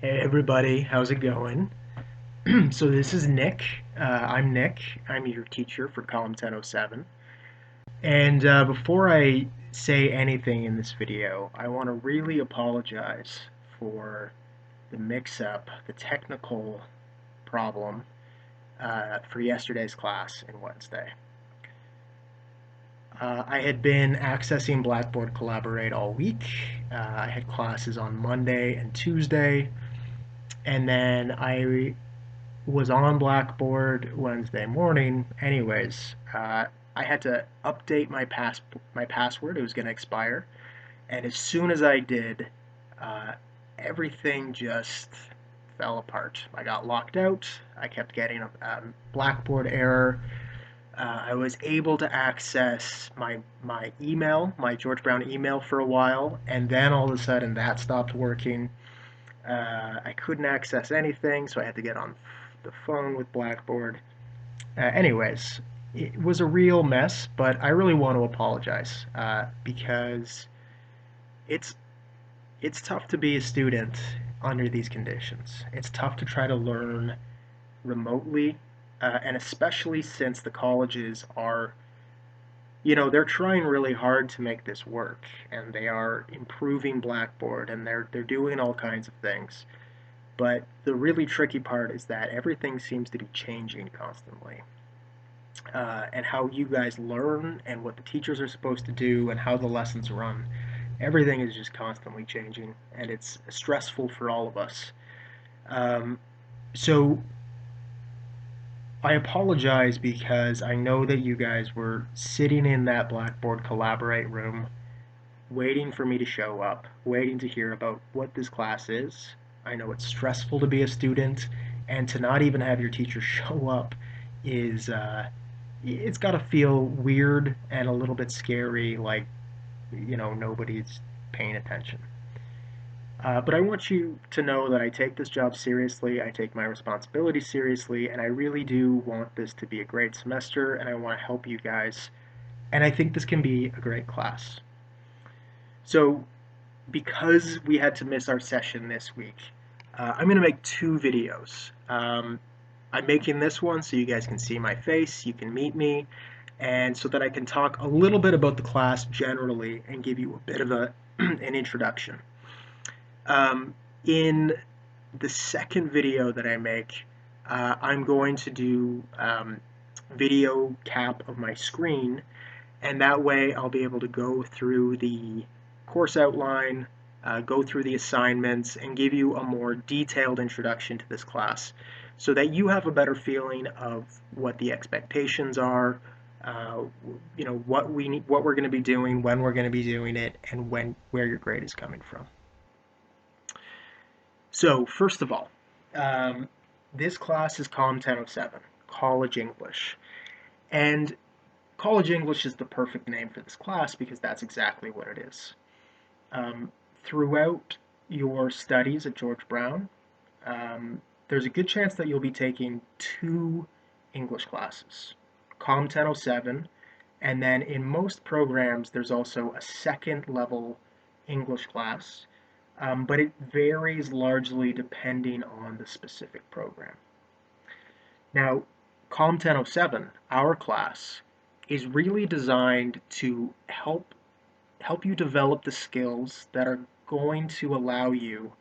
Hey everybody, how's it going? So this is Nick. I'm Nick. I'm your teacher for Column 1007. And before I say anything in this video, I want to really apologize for the mix-up, the technical problem for yesterday's class in Wednesday. I had been accessing Blackboard Collaborate all week. I had classes on Monday and Tuesday, and then I was on Blackboard Wednesday morning. Anyways, I had to update my password. It was going to expire, and as soon as I did, uh, everything just fell apart. I got locked out. I kept getting a Blackboard error. I was able to access my email, my George Brown email for a while, and then all of a sudden that stopped working. I couldn't access anything, so I had to get on the phone with Blackboard. Anyways, it was a real mess, but I really want to apologize because it's it's tough to be a student under these conditions. It's tough to try to learn remotely, and especially since the colleges are, they're trying really hard to make this work, and they are improving Blackboard, and they're doing all kinds of things. But the really tricky part is that everything seems to be changing constantly. And how you guys learn and what the teachers are supposed to do and how the lessons run. Everything is just constantly changing, and it's stressful for all of us. Um, so I apologize because I know that you guys were sitting in that Blackboard Collaborate room waiting for me to show up, waiting to hear about what this class is. I know it's stressful to be a student, and to not even have your teacher show up is it's got to feel weird and a little bit scary, like nobody's paying attention. But I want you to know that I take this job seriously, I take my responsibility seriously, and I really do want this to be a great semester, and I want to help you guys. And I think this can be a great class. So, because we had to miss our session this week, I'm going to make two videos. I'm making this one so you guys can see my face, you can meet me, and so that I can talk a little bit about the class generally and give you a bit of an introduction. In the second video that I make, I'm going to do video cap of my screen, and that way I'll be able to go through the course outline, go through the assignments, and give you a more detailed introduction to this class so that you have a better feeling of what the expectations are, uh, what we're going to be doing, when we're going to be doing it, and where your grade is coming from. So, first of all, um, this class is Column 1007, College English. And College English is the perfect name for this class because that's exactly what it is. Um, Throughout your studies at George Brown, there's a good chance that you'll be taking two English classes, Column 1007, and then in most programs, there's also a second level English class, but it varies largely depending on the specific program. Now, Column 1007, our class, is really designed to help you develop the skills that are going to allow you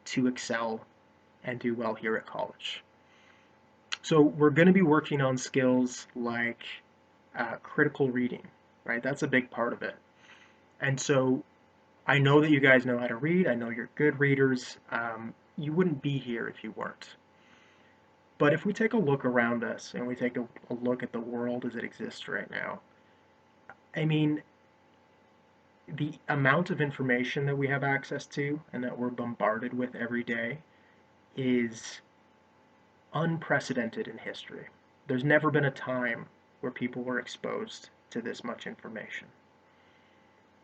to excel and do well here at college. So we're going to be working on skills like critical reading, right? That's a big part of it. And so I know that you guys know how to read. I know you're good readers. You wouldn't be here if you weren't. But if we take a look around us and we take a look at the world as it exists right now, I mean, the amount of information that we have access to and that we're bombarded with every day is unprecedented in history. There's never been a time where people were exposed to this much information.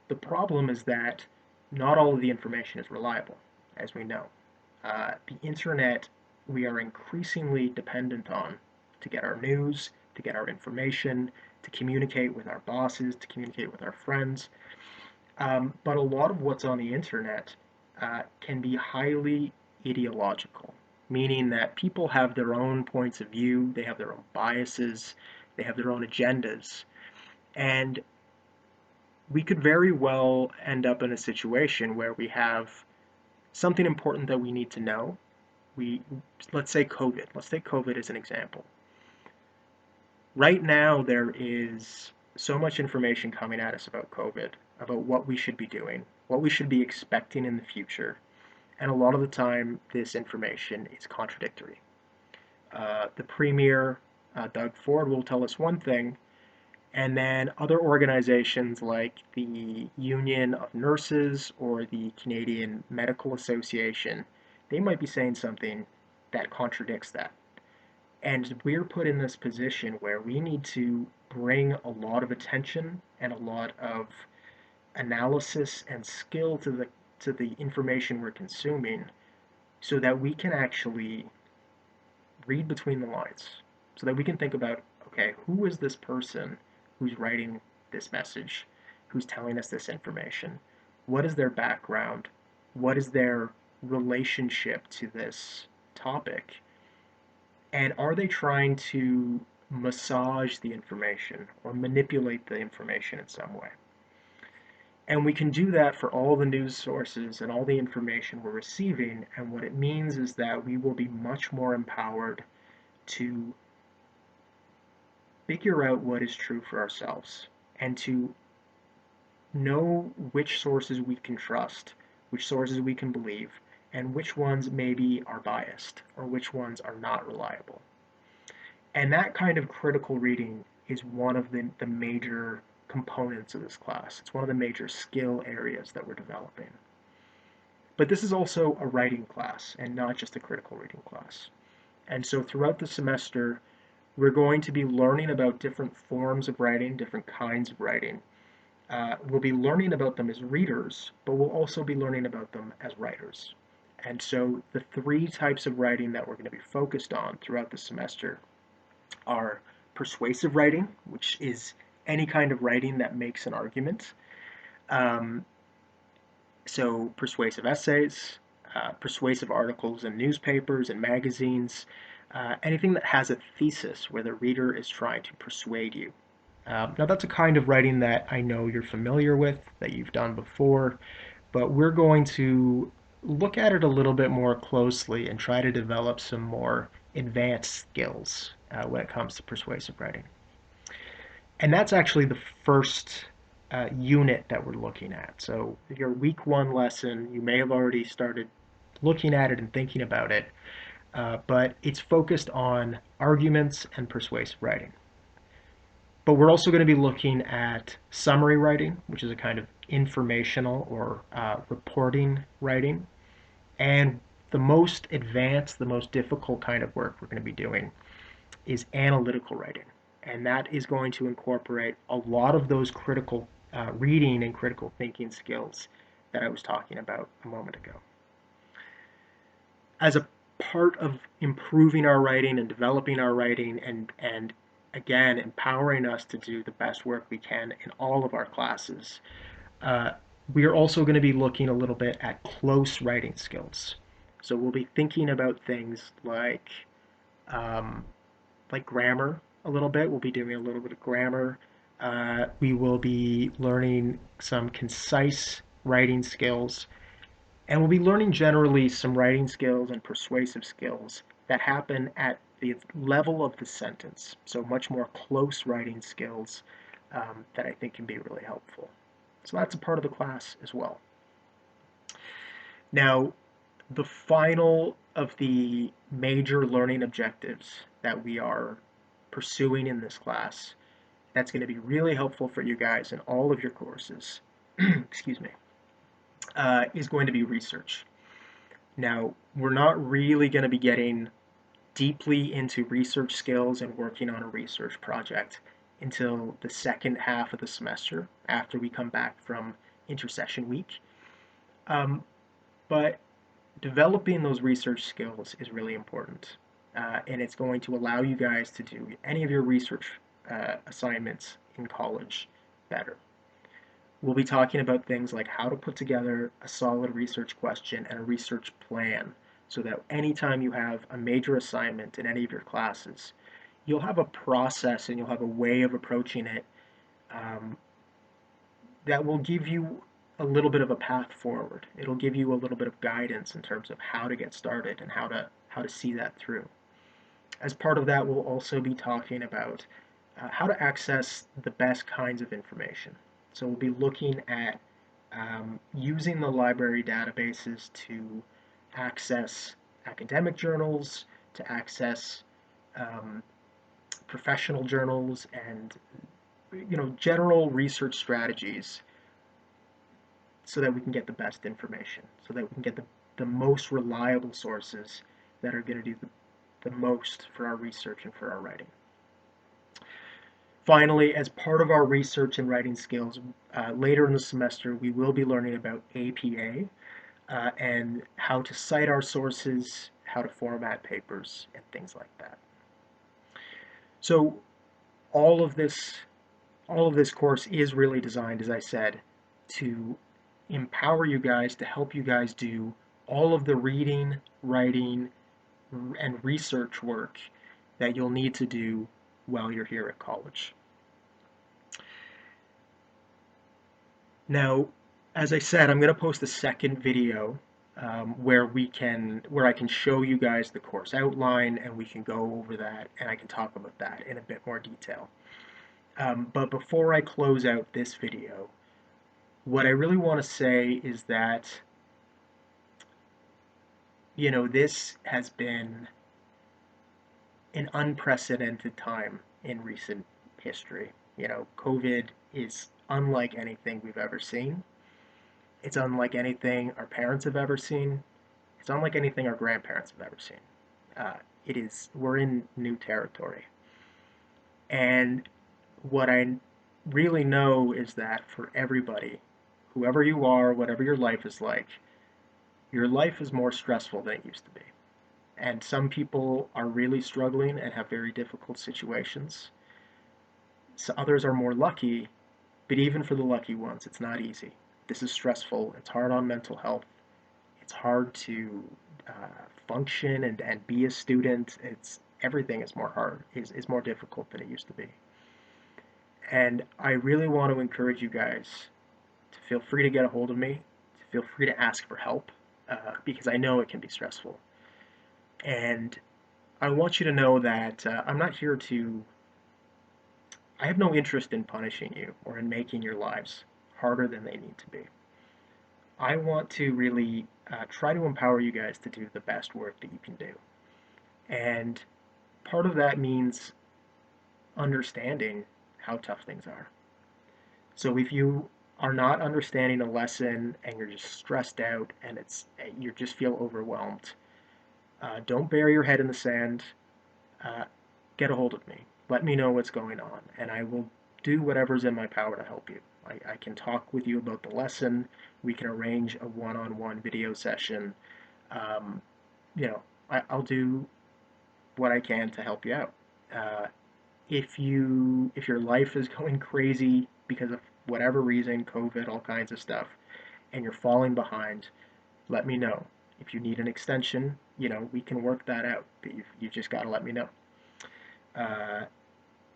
The problem is that not all of the information is reliable, as we know. The internet we are increasingly dependent on to get our news, to get our information, to communicate with our bosses, to communicate with our friends. But a lot of what's on the internet can be highly ideological, meaning that people have their own points of view, they have their own biases, they have their own agendas, and we could very well end up in a situation where we have something important that we need to know. We let's say COVID. Let's take COVID as an example. Right now there is so much information coming at us about COVID, about what we should be doing, what we should be expecting in the future, and a lot of the time this information is contradictory. The premier, Doug Ford, will tell us one thing, and then other organizations like the Union of Nurses or the Canadian Medical Association, they might be saying something that contradicts that. And we're put in this position where we need to bring a lot of attention and a lot of analysis and skill to the information we're consuming so that we can actually read between the lines, so that we can think about, okay, who is this person who's writing this message, who's telling us this information? What is their background? What is their relationship to this topic? And are they trying to massage the information or manipulate the information in some way? And we can do that for all the news sources and all the information we're receiving. And what it means is that we will be much more empowered to figure out what is true for ourselves and to know which sources we can trust, which sources we can believe, and which ones maybe are biased or which ones are not reliable. And that kind of critical reading is one of the major components of this class. It's one of the major skill areas that we're developing. But this is also a writing class and not just a critical reading class. And so throughout the semester, we're going to be learning about different forms of writing, different kinds of writing. We'll be learning about them as readers, but we'll also be learning about them as writers. And so the three types of writing that we're going to be focused on throughout the semester are persuasive writing, which is any kind of writing that makes an argument. Um, so persuasive essays, persuasive articles in newspapers and magazines, anything that has a thesis where the reader is trying to persuade you. Now, that's a kind of writing that I know you're familiar with, that you've done before, but we're going to look at it a little bit more closely and try to develop some more advanced skills when it comes to persuasive writing. And that's actually the first unit that we're looking at. So your week one lesson, you may have already started looking at it and thinking about it, but it's focused on arguments and persuasive writing. But we're also going to be looking at summary writing, which is a kind of informational or reporting writing. And the most advanced, the most difficult kind of work we're going to be doing is analytical writing. And that is going to incorporate a lot of those critical reading and critical thinking skills that I was talking about a moment ago. As a part of improving our writing and developing our writing and again, empowering us to do the best work we can in all of our classes, we are also going to be looking a little bit at close writing skills. So we'll be thinking about things um, like grammar a little bit. We'll be doing a little bit of grammar. We will be learning some concise writing skills. And we'll be learning generally some writing skills and persuasive skills that happen at the level of the sentence. So much more close writing skills that I think can be really helpful. So that's a part of the class as well. Now, the final of the major learning objectives that we are pursuing in this class that's going to be really helpful for you guys in all of your courses, excuse me, is going to be research. Now, we're not really going to be getting deeply into research skills and working on a research project until the second half of the semester after we come back from intersession week. But developing those research skills is really important. And it's going to allow you guys to do any of your research assignments in college better. We'll be talking about things like how to put together a solid research question and a research plan so that anytime you have a major assignment in any of your classes, you'll have a process and you'll have a way of approaching it um, that will give you a little bit of a path forward. It'll give you a little bit of guidance in terms of how to get started and how to see that through. As part of that, we'll also be talking about how to access the best kinds of information. So we'll be looking at using the library databases to access academic journals, to access um, professional journals, and general research strategies, so that we can get the best information, so that we can get the most reliable sources that are going to do the most for our research and for our writing. Finally, as part of our research and writing skills, later in the semester, we will be learning about APA and how to cite our sources, how to format papers, and things like that. So all of this, all of this course is really designed, as I said, to empower you guys, to help you guys do all of the reading, writing, and research work that you'll need to do while you're here at college. Now, as I said, I'm going to post a second video where I can show you guys the course outline and we can go over that and I can talk about that in a bit more detail. But before I close out this video, what I really want to say is that, this has been an unprecedented time in recent history. COVID is unlike anything we've ever seen. It's unlike anything our parents have ever seen. It's unlike anything our grandparents have ever seen. We're in new territory. And what I really know is that for everybody, whoever you are, whatever your life is like, your life is more stressful than it used to be. And some people are really struggling and have very difficult situations. So others are more lucky, but even for the lucky ones, it's not easy. This is stressful. It's hard on mental health. It's hard to function and be a student. Everything is more difficult than it used to be. And I really want to encourage you guys to feel free to get a hold of me, to feel free to ask for help, because I know it can be stressful. And I want you to know that I have no interest in punishing you or in making your lives harder than they need to be. I want to really try to empower you guys to do the best work that you can do. And part of that means understanding how tough things are. So if you are not understanding a lesson and you're just stressed out and you just feel overwhelmed, don't bury your head in the sand. Get a hold of me. Let me know what's going on, and I will do whatever's in my power to help you. I can talk with you about the lesson. We can arrange a one-on-one video session. Um, I'll do what I can to help you out. If your life is going crazy because of whatever reason, COVID, all kinds of stuff, and you're falling behind, let me know. If you need an extension, we can work that out. But you've just got to let me know.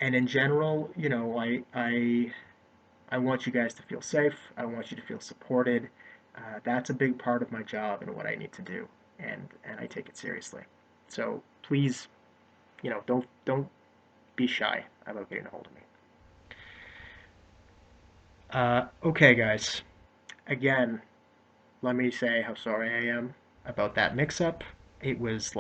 And in general, I want you guys to feel safe. I want you to feel supported. That's a big part of my job and what I need to do, and I take it seriously. So please, don't be shy about getting a hold of me. Okay, guys. Again, let me say how sorry I am about that mix-up. It was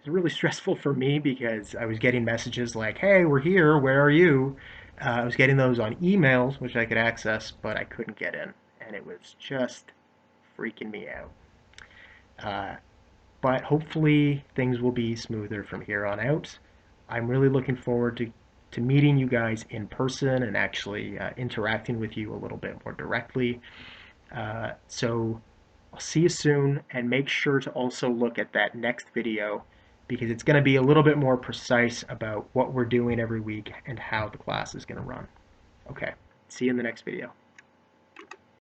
really stressful for me because I was getting messages like, "Hey, we're here. Where are you?" I was getting those on emails, which I could access, but I couldn't get in, and it was just freaking me out. Uh, but hopefully things will be smoother from here on out. I'm really looking forward to meeting you guys in person and actually interacting with you a little bit more directly. So I'll see you soon, and make sure to also look at that next video because it's going to be a little bit more precise about what we're doing every week and how the class is going to run. Okay, see you in the next video.